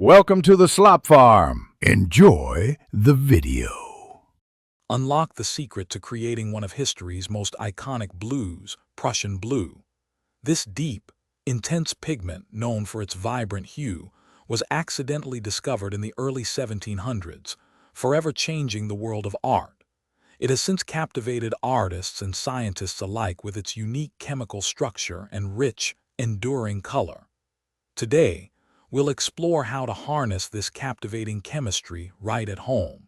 Welcome to the Slop Farm. Enjoy the video. Unlock the secret to creating one of history's most iconic blues, Prussian Blue. This deep, intense pigment, known for its vibrant hue, was accidentally discovered in the early 1700s, forever changing the world of art. It has since captivated artists and scientists alike with its unique chemical structure and rich, enduring color. Today, we'll explore how to harness this captivating chemistry right at home.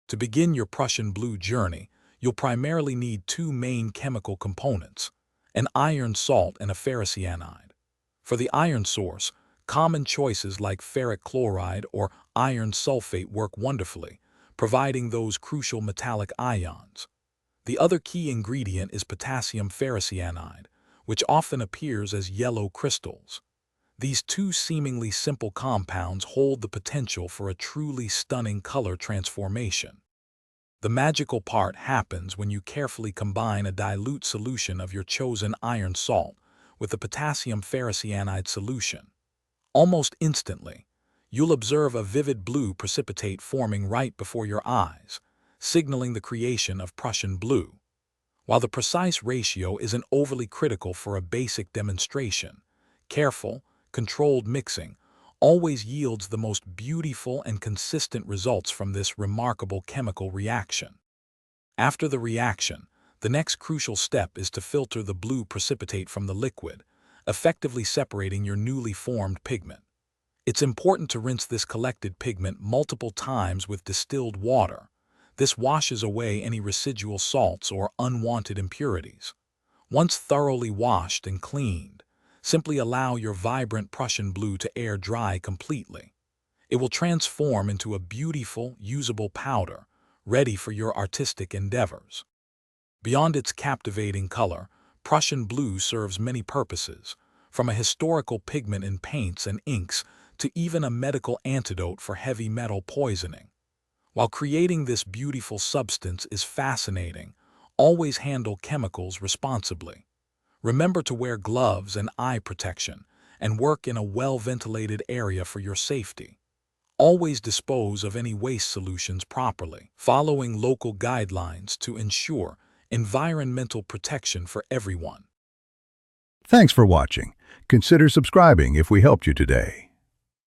To begin your Prussian Blue journey, you'll primarily need two main chemical components, an iron salt and a ferrocyanide. For the iron source, common choices like ferric chloride or iron sulfate work wonderfully, providing those crucial metallic ions. The other key ingredient is potassium ferrocyanide, which often appears as yellow crystals. These two seemingly simple compounds hold the potential for a truly stunning color transformation. The magical part happens when you carefully combine a dilute solution of your chosen iron salt with the potassium ferrocyanide solution. Almost instantly, you'll observe a vivid blue precipitate forming right before your eyes, signaling the creation of Prussian Blue. While the precise ratio isn't overly critical for a basic demonstration, careful, controlled mixing always yields the most beautiful and consistent results from this remarkable chemical reaction. After the reaction, the next crucial step is to filter the blue precipitate from the liquid, effectively separating your newly formed pigment. It's important to rinse this collected pigment multiple times with distilled water. This washes away any residual salts or unwanted impurities. Once thoroughly washed and cleaned, simply allow your vibrant Prussian Blue to air dry completely. It will transform into a beautiful, usable powder, ready for your artistic endeavors. Beyond its captivating color, Prussian Blue serves many purposes, from a historical pigment in paints and inks to even a medical antidote for heavy metal poisoning. While creating this beautiful substance is fascinating, always handle chemicals responsibly. Remember to wear gloves and eye protection, and work in a well-ventilated area for your safety. Always dispose of any waste solutions properly, following local guidelines to ensure environmental protection for everyone. Thanks for watching. Consider subscribing if we helped you today.